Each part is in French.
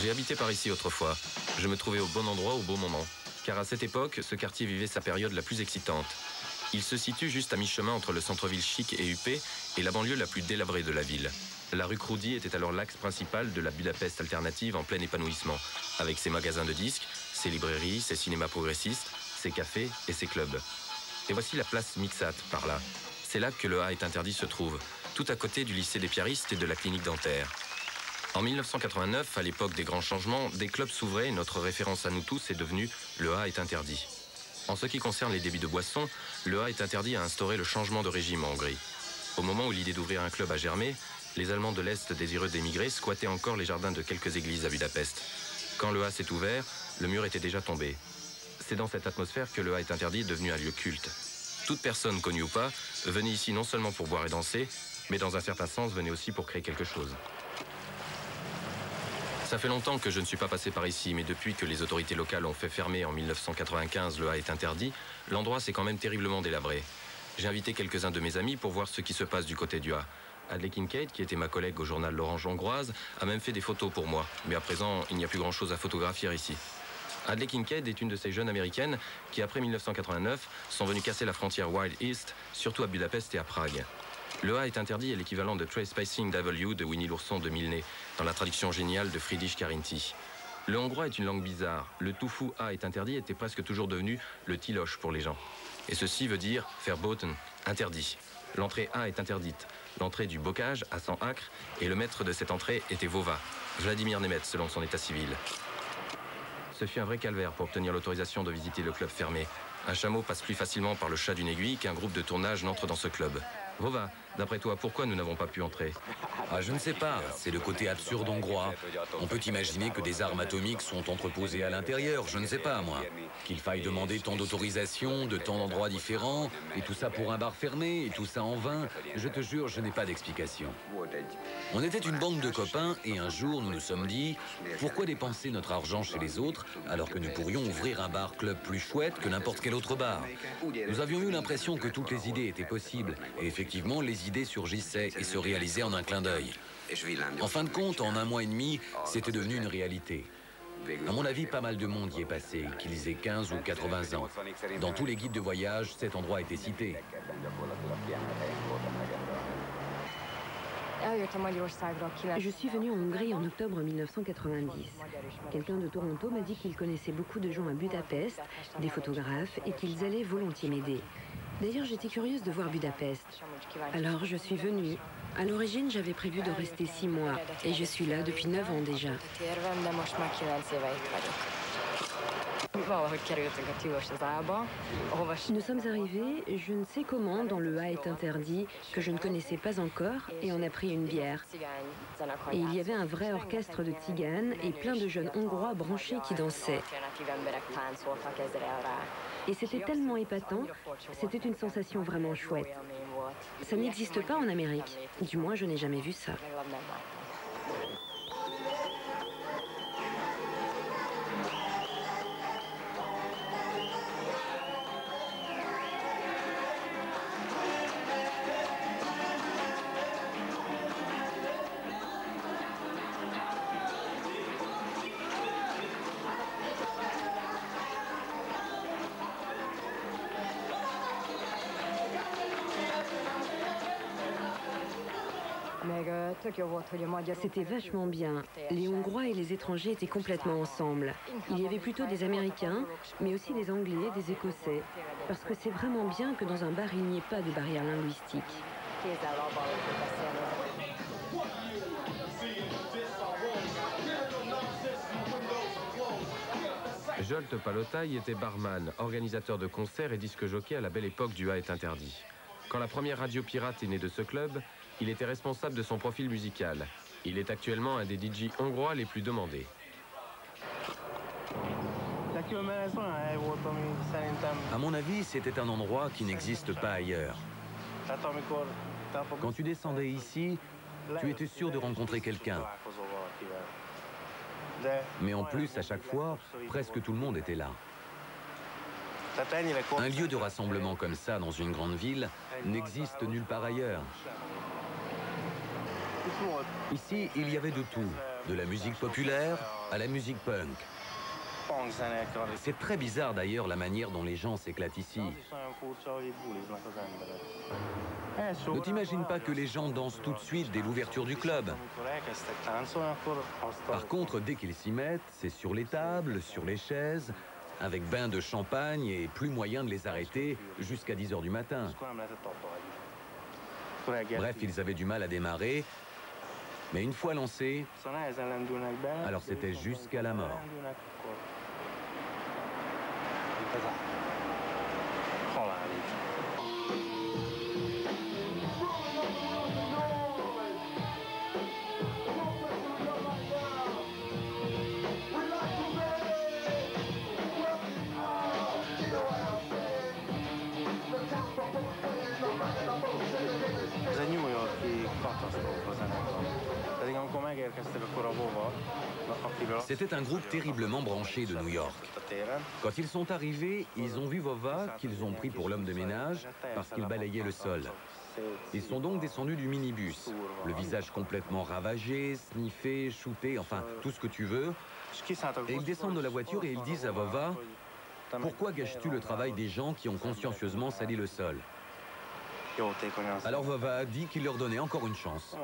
J'ai habité par ici autrefois. Je me trouvais au bon endroit au bon moment. Car à cette époque, ce quartier vivait sa période la plus excitante. Il se situe juste à mi-chemin entre le centre-ville chic et huppé et la banlieue la plus délabrée de la ville. La rue Krudi était alors l'axe principal de la Budapest alternative en plein épanouissement, avec ses magasins de disques, ses librairies, ses cinémas progressistes, ses cafés et ses clubs. Et voici la place Mixat, par là. C'est là que le A est interdit se trouve, tout à côté du lycée des piaristes et de la clinique dentaire. En 1989, à l'époque des grands changements, des clubs s'ouvraient et notre référence à nous tous est devenue le A est interdit. En ce qui concerne les débits de boissons, le A est interdit à instaurer le changement de régime en Hongrie. Au moment où l'idée d'ouvrir un club a germé, les Allemands de l'Est désireux d'émigrer squattaient encore les jardins de quelques églises à Budapest. Quand le A s'est ouvert, le mur était déjà tombé. C'est dans cette atmosphère que le A est interdit est devenu un lieu culte. Toute personne, connue ou pas, venait ici non seulement pour boire et danser, mais dans un certain sens venait aussi pour créer quelque chose. Ça fait longtemps que je ne suis pas passé par ici, mais depuis que les autorités locales ont fait fermer en 1995 le A est interdit, l'endroit s'est quand même terriblement délabré. J'ai invité quelques-uns de mes amis pour voir ce qui se passe du côté du A. Hadley Kincaid, qui était ma collègue au journal L'Orange hongroise, a même fait des photos pour moi. Mais à présent, il n'y a plus grand-chose à photographier ici. Hadley Kincaid est une de ces jeunes américaines qui, après 1989, sont venues casser la frontière Wild East, surtout à Budapest et à Prague. Le A est interdit est l'équivalent de Trespassing W de Winnie l'ourson de Milne, dans la traduction géniale de Friedrich Carinti. Le hongrois est une langue bizarre. Le tofu A est interdit était presque toujours devenu le tiloche pour les gens. Et ceci veut dire verboten, interdit. L'entrée A est interdite. L'entrée du bocage à 100 acres et le maître de cette entrée était Vova, Vladimir Nemeth selon son état civil. Ce fut un vrai calvaire pour obtenir l'autorisation de visiter le club fermé. Un chameau passe plus facilement par le chat d'une aiguille qu'un groupe de tournage n'entre dans ce club. Vova, d'après toi, pourquoi nous n'avons pas pu entrer? Ah, je ne sais pas, c'est le côté absurde hongrois. On peut imaginer que des armes atomiques sont entreposées à l'intérieur, je ne sais pas moi. Qu'il faille demander tant d'autorisation, de tant d'endroits différents, et tout ça pour un bar fermé, et tout ça en vain, je te jure, je n'ai pas d'explication. On était une bande de copains, et un jour nous nous sommes dit, pourquoi dépenser notre argent chez les autres, alors que nous pourrions ouvrir un bar-club plus chouette que n'importe quel autre bar? Nous avions eu l'impression que toutes les idées étaient possibles, et effectivement, les idées surgissaient et se réalisaient en un clin d'œil. En fin de compte, en un mois et demi, c'était devenu une réalité. À mon avis, pas mal de monde y est passé, qu'ils aient 15 ou 80 ans. Dans tous les guides de voyage, cet endroit était cité. Je suis venue en Hongrie en octobre 1990. Quelqu'un de Toronto m'a dit qu'il connaissait beaucoup de gens à Budapest, des photographes, et qu'ils allaient volontiers m'aider. D'ailleurs, j'étais curieuse de voir Budapest. Alors, je suis venue. À l'origine, j'avais prévu de rester 6 mois, et je suis là depuis 9 ans déjà. Nous sommes arrivés, je ne sais comment, dans le A est interdit, que je ne connaissais pas encore, et on a pris une bière. Et il y avait un vrai orchestre de tziganes et plein de jeunes hongrois branchés qui dansaient. Et c'était tellement épatant, c'était une sensation vraiment chouette. Ça n'existe pas en Amérique, du moins je n'ai jamais vu ça. C'était vachement bien. Les Hongrois et les étrangers étaient complètement ensemble. Il y avait plutôt des Américains, mais aussi des Anglais, des Écossais. Parce que c'est vraiment bien que dans un bar, il n'y ait pas de barrière linguistique. Zsolt Palotai était barman, organisateur de concerts et disque-jockey à la belle époque du A est interdit. Quand la première radio pirate est née de ce club, il était responsable de son profil musical. Il est actuellement un des DJ hongrois les plus demandés. À mon avis, c'était un endroit qui n'existe pas ailleurs. Quand tu descendais ici, tu étais sûr de rencontrer quelqu'un. Mais en plus, à chaque fois, presque tout le monde était là. Un lieu de rassemblement comme ça dans une grande ville n'existe nulle part ailleurs. Ici, il y avait de tout. de la musique populaire à la musique punk. C'est très bizarre d'ailleurs la manière dont les gens s'éclatent ici. Ne t'imagine pas que les gens dansent tout de suite dès l'ouverture du club. Par contre, dès qu'ils s'y mettent, c'est sur les tables, sur les chaises, avec bain de champagne et plus moyen de les arrêter jusqu'à 10 h du matin. Bref, ils avaient du mal à démarrer, mais une fois lancés, alors c'était jusqu'à la mort. C'était un groupe terriblement branché de New York. Quand ils sont arrivés, ils ont vu Vova, qu'ils ont pris pour l'homme de ménage, parce qu'il balayait le sol. Ils sont donc descendus du minibus, le visage complètement ravagé, sniffé, shooté, enfin tout ce que tu veux. Et ils descendent de la voiture et ils disent à Vova, « Pourquoi gâches-tu le travail des gens qui ont consciencieusement sali le sol ?» Alors Vova a dit qu'il leur donnait encore une chance.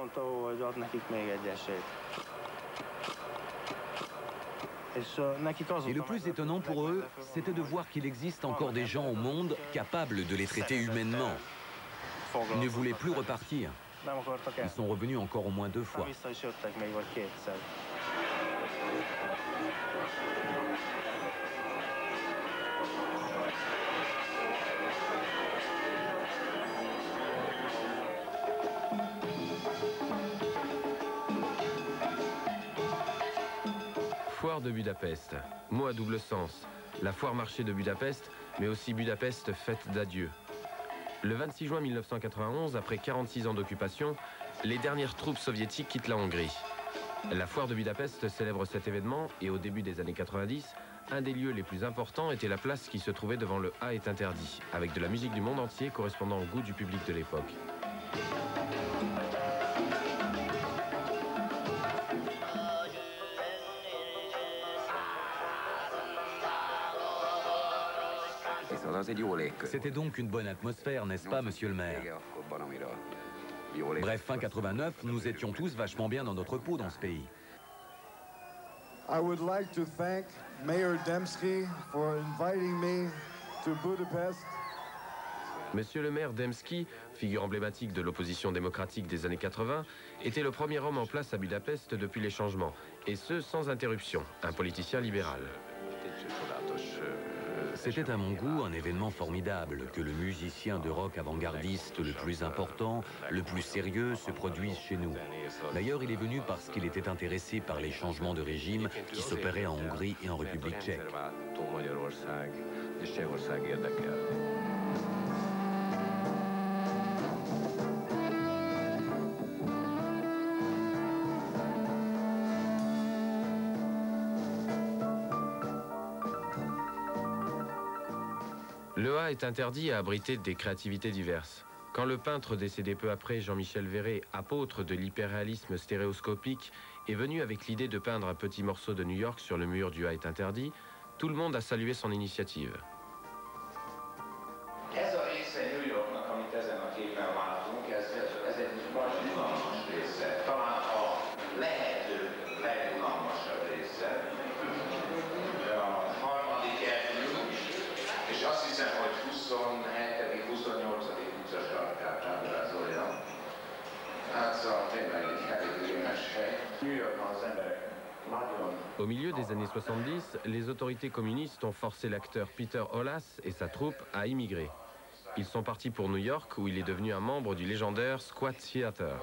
Et le plus étonnant pour eux, c'était de voir qu'il existe encore des gens au monde capables de les traiter humainement. Ils ne voulaient plus repartir. Ils sont revenus encore au moins 2 fois. Foire de Budapest, mot à double sens. La foire marché de Budapest, mais aussi Budapest fête d'adieu. Le 26 juin 1991, après 46 ans d'occupation, les dernières troupes soviétiques quittent la Hongrie. La foire de Budapest célèbre cet événement et au début des années 90, un des lieux les plus importants était la place qui se trouvait devant le A est interdit, avec de la musique du monde entier correspondant au goût du public de l'époque. C'était donc une bonne atmosphère, n'est-ce pas, monsieur le maire? Bref, fin 89, nous étions tous vachement bien dans notre peau dans ce pays. I would like to thank Mayor Dembski for inviting me to Budapest. Monsieur le maire Dembski, figure emblématique de l'opposition démocratique des années 80, était le premier homme en place à Budapest depuis les changements, et ce sans interruption, un politicien libéral. C'était à mon goût un événement formidable que le musicien de rock avant-gardiste le plus important, le plus sérieux, se produise chez nous. D'ailleurs, il est venu parce qu'il était intéressé par les changements de régime qui s'opéraient en Hongrie et en République tchèque. Le A est interdit à abriter des créativités diverses. Quand le peintre décédé peu après, Jean-Michel Verret, apôtre de l'hyperréalisme stéréoscopique, est venu avec l'idée de peindre un petit morceau de New York sur le mur du A est interdit, tout le monde a salué son initiative. Au milieu des années 70, les autorités communistes ont forcé l'acteur Peter Hollas et sa troupe à immigrer. Ils sont partis pour New York où il est devenu un membre du légendaire Squat Theater.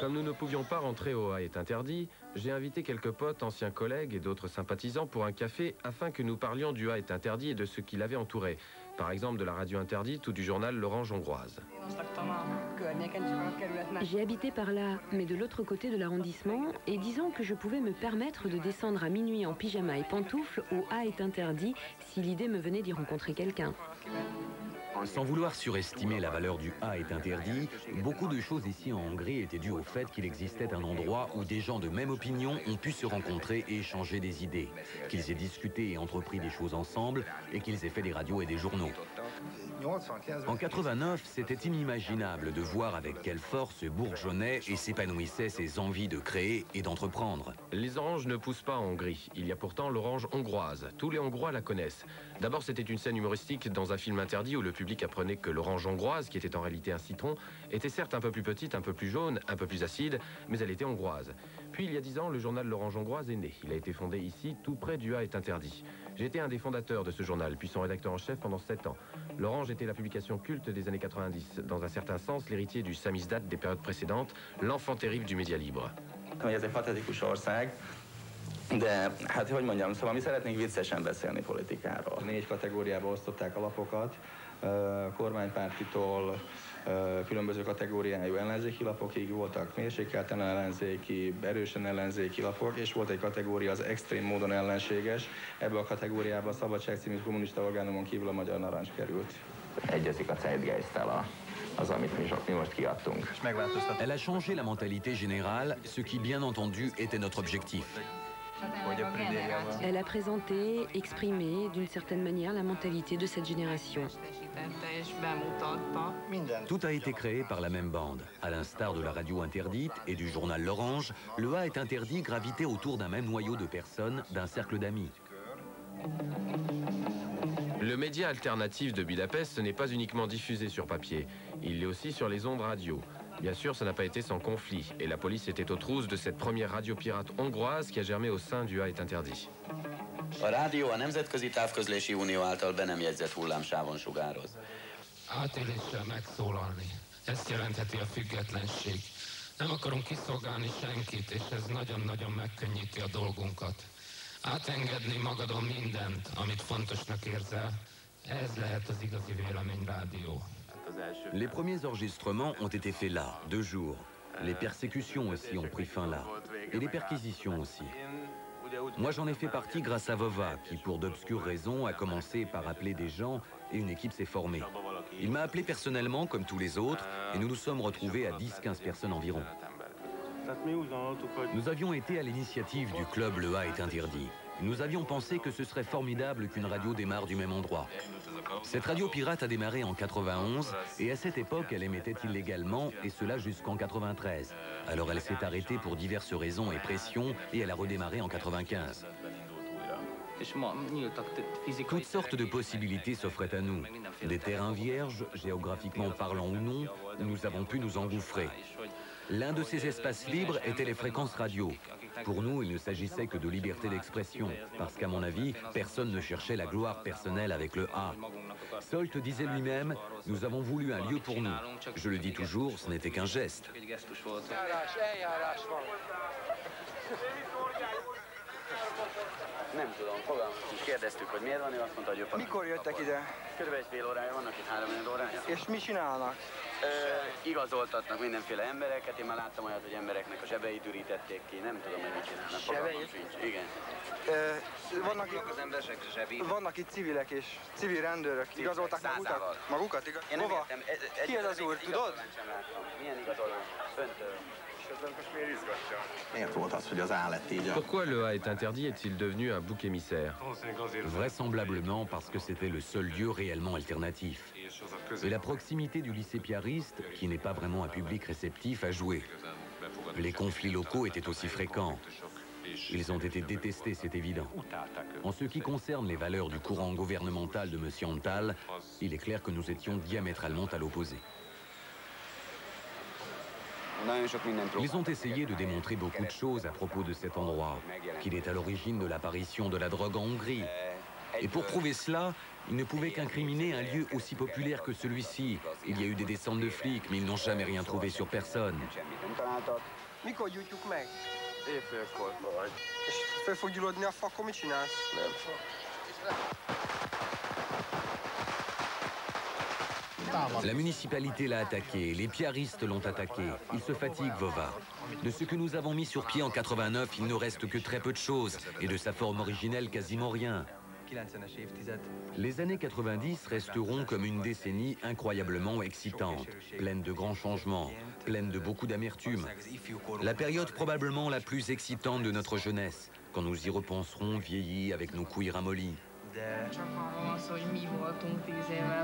Comme nous ne pouvions pas rentrer au A est interdit, j'ai invité quelques potes, anciens collègues et d'autres sympathisants pour un café afin que nous parlions du A est interdit et de ce qui l'avait entouré. Par exemple de la radio interdite ou du journal L'Orange hongroise. J'ai habité par là, mais de l'autre côté de l'arrondissement, et disons que je pouvais me permettre de descendre à minuit en pyjama et pantoufles au A est interdit si l'idée me venait d'y rencontrer quelqu'un. Sans vouloir surestimer la valeur du A est interdit, beaucoup de choses ici en Hongrie étaient dues au fait qu'il existait un endroit où des gens de même opinion ont pu se rencontrer et échanger des idées, qu'ils aient discuté et entrepris des choses ensemble et qu'ils aient fait des radios et des journaux. En 89, c'était inimaginable de voir avec quelle force bourgeonnaient et s'épanouissaient ces envies de créer et d'entreprendre. Les oranges ne poussent pas en Hongrie. Il y a pourtant l'orange hongroise. Tous les Hongrois la connaissent. D'abord, c'était une scène humoristique dans un film interdit où le public apprenait que l'orange hongroise, qui était en réalité un citron, était certes un peu plus petite, un peu plus jaune, un peu plus acide, mais elle était hongroise. Puis, il y a 10 ans, le journal L'Orange hongroise est né. Il a été fondé ici, tout près du A est interdit. J'ai été un des fondateurs de ce journal, puis son rédacteur en chef pendant 7 ans. L'Orange était la publication culte des années 90. Dans un certain sens, l'héritier du samizdat des périodes précédentes, l'enfant terrible du média libre. Ez egy patetikus ország, de hát hogy mondjam, szóval mi szeretnénk viccesen beszélni politikáról. 4 kategóriába osztották a lapokat, kormánypártitól különböző kategóriájú ellenzéki lapokig voltak mérsékelten ellenzéki, erősen ellenzéki lapok, és volt egy kategória az extrém módon ellenséges. Ebbe a kategóriába a Szabadság című kommunista orgánumon kívül a Magyar Narancs került. Egyezik a Zeitgeist-tel az, amit mi most kiadtunk. Elle a changé la mentalité générale, ce qui bien entendu était notre objectif. Elle a présenté, exprimé d'une certaine manière la mentalité de cette génération. Tout a été créé par la même bande. À l'instar de la radio interdite et du journal L'Orange, le A est interdit gravitait autour d'un même noyau de personnes, d'un cercle d'amis. Le média alternatif de Budapest n'est pas uniquement diffusé sur papier. Il l'est aussi sur les ondes radio. Bien sûr, ça n'a pas été sans conflit, et la police était aux trousses de cette première radio pirate hongroise qui a germé au sein du A est interdit. A rádió a Nemzetközi Távközlési Unió által be nem jegyzett hullámsávon sugároz. Átéléssel megszólalni. Ezt jelentheti a függetlenség. Nem akarunk kiszolgálni senkit, és ez nagyon-nagyon megkönnyíti a dolgunkat. Átengedni magadon mindent, amit fontosnak érzel. Ez lehet az igazi véleményrádió. Les premiers enregistrements ont été faits là, 2 jours. Les persécutions aussi ont pris fin là. Et les perquisitions aussi. Moi, j'en ai fait partie grâce à Vova, qui, pour d'obscures raisons, a commencé par appeler des gens et une équipe s'est formée. Il m'a appelé personnellement, comme tous les autres, et nous nous sommes retrouvés à 10-15 personnes environ. Nous avions été à l'initiative du club Le A est interdit. Nous avions pensé que ce serait formidable qu'une radio démarre du même endroit. Cette radio pirate a démarré en 91 et à cette époque, elle émettait illégalement et cela jusqu'en 93. Alors elle s'est arrêtée pour diverses raisons et pressions et elle a redémarré en 95. Toutes sortes de possibilités s'offraient à nous. Des terrains vierges, géographiquement parlant ou non, où nous avons pu nous engouffrer. L'un de ces espaces libres était les fréquences radio. Pour nous, il ne s'agissait que de liberté d'expression, parce qu'à mon avis, personne ne cherchait la gloire personnelle avec le A. Solt disait lui-même, nous avons voulu un lieu pour nous. Je le dis toujours, ce n'était qu'un geste. Nem tudom, fogalmam sincs. Kérdeztük, hogy miért van, ő azt mondta, hogy ő Mikor jöttek ide? Körülbelül egy fél órája, vannak itt 3-4 órája. És mi csinálnak? Igazoltatnak mindenféle embereket, én már láttam olyat, hogy embereknek a zsebeit ürítették ki, nem tudom, hogy mit csinálnak. Fogalmam sincs. Igen. Vannak itt civilek és civil rendőrök. Igazolták magukat? Hova? Ki ez az úr, tudod? Milyen igazolás? Öntől. Pourquoi le A est interdit est-il devenu un bouc émissaire? Vraisemblablement parce que c'était le seul lieu réellement alternatif. Et la proximité du lycée piariste, qui n'est pas vraiment un public réceptif, a joué. Les conflits locaux étaient aussi fréquents. Ils ont été détestés, c'est évident. En ce qui concerne les valeurs du courant gouvernemental de M. Antall, il est clair que nous étions diamétralement à l'opposé. Ils ont essayé de démontrer beaucoup de choses à propos de cet endroit, qu'il est à l'origine de l'apparition de la drogue en Hongrie, Et pour prouver cela, ils ne pouvaient qu'incriminer un lieu aussi populaire que celui-ci. Il y a eu des descentes de flics, mais ils n'ont jamais rien trouvé sur personne. Mikor gyújtjuk meg? Éjfélkor. És fel fog gyullodni a fa, akkor mit csinálsz? Nem fog. La municipalité l'a attaqué, les piaristes l'ont attaqué. Ils se fatiguent, Vova. De ce que nous avons mis sur pied en 89, il ne reste que très peu de choses, et de sa forme originelle, quasiment rien. Les années 90 resteront comme une décennie incroyablement excitante, pleine de grands changements, pleine de beaucoup d'amertume. La période probablement la plus excitante de notre jeunesse, quand nous y repenserons vieillis avec nos couilles ramollies.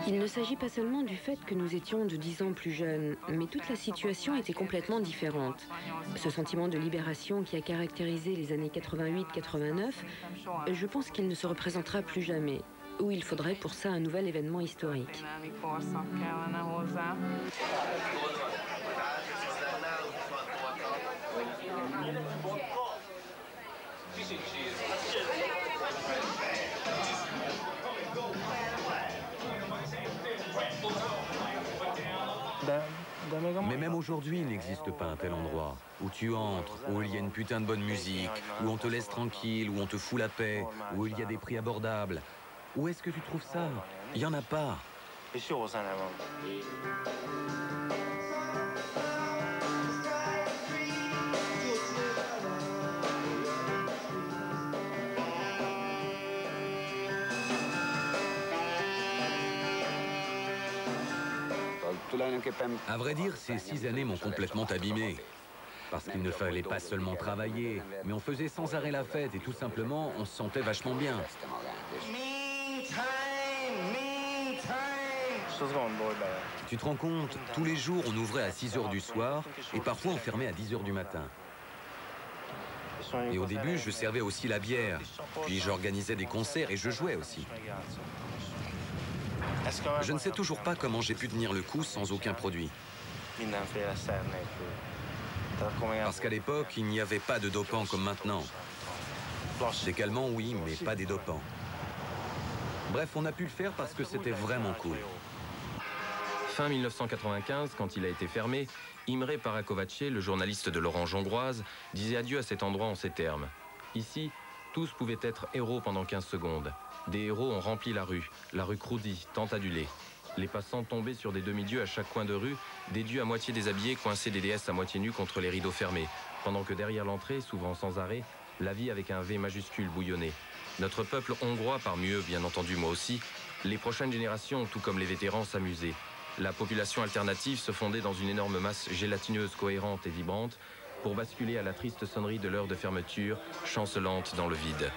Il ne s'agit pas seulement du fait que nous étions de 10 ans plus jeunes, mais toute la situation était complètement différente. Ce sentiment de libération qui a caractérisé les années 88-89, je pense qu'il ne se représentera plus jamais, ou il faudrait pour ça un nouvel événement historique. Mais même aujourd'hui, il n'existe pas un tel endroit où tu entres, où il y a une putain de bonne musique, où on te laisse tranquille, où on te fout la paix, où il y a des prix abordables. Où est-ce que tu trouves ça? Il n'y en a pas. À vrai dire, ces 6 années m'ont complètement abîmé. Parce qu'il ne fallait pas seulement travailler, mais on faisait sans arrêt la fête et tout simplement, on se sentait vachement bien. Tu te rends compte, tous les jours, on ouvrait à 6 h du soir et parfois on fermait à 10 h du matin. Et au début, je servais aussi la bière. Puis j'organisais des concerts et je jouais aussi. Je ne sais toujours pas comment j'ai pu tenir le coup sans aucun produit. Parce qu'à l'époque, il n'y avait pas de dopants comme maintenant. Des calmants, oui, mais pas des dopants. Bref, on a pu le faire parce que c'était vraiment cool. Fin 1995, quand il a été fermé, Imre Parakovace, le journaliste de l'Orange hongroise, disait adieu à cet endroit en ces termes. Ici, tous pouvaient être héros pendant 15 secondes. Des héros ont rempli la rue Crudi, tant adulée. Les passants tombaient sur des demi-dieux à chaque coin de rue, des dieux à moitié déshabillés coincés des déesses à moitié nues contre les rideaux fermés, pendant que derrière l'entrée, souvent sans arrêt, la vie avec un V majuscule bouillonnait. Notre peuple hongrois, parmi eux, bien entendu moi aussi, les prochaines générations, tout comme les vétérans, s'amusaient. La population alternative se fondait dans une énorme masse gélatineuse, cohérente et vibrante, pour basculer à la triste sonnerie de l'heure de fermeture, chancelante dans le vide.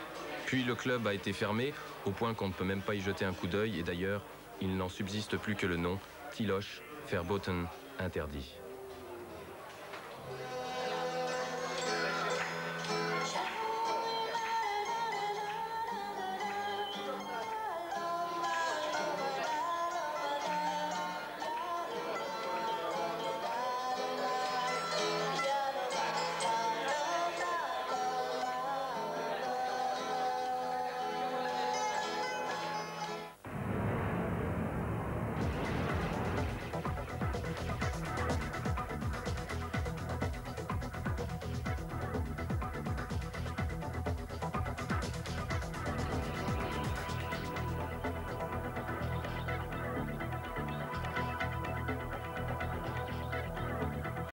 Puis le club a été fermé, au point qu'on ne peut même pas y jeter un coup d'œil, et d'ailleurs, il n'en subsiste plus que le nom, Tilos Verboten, interdit.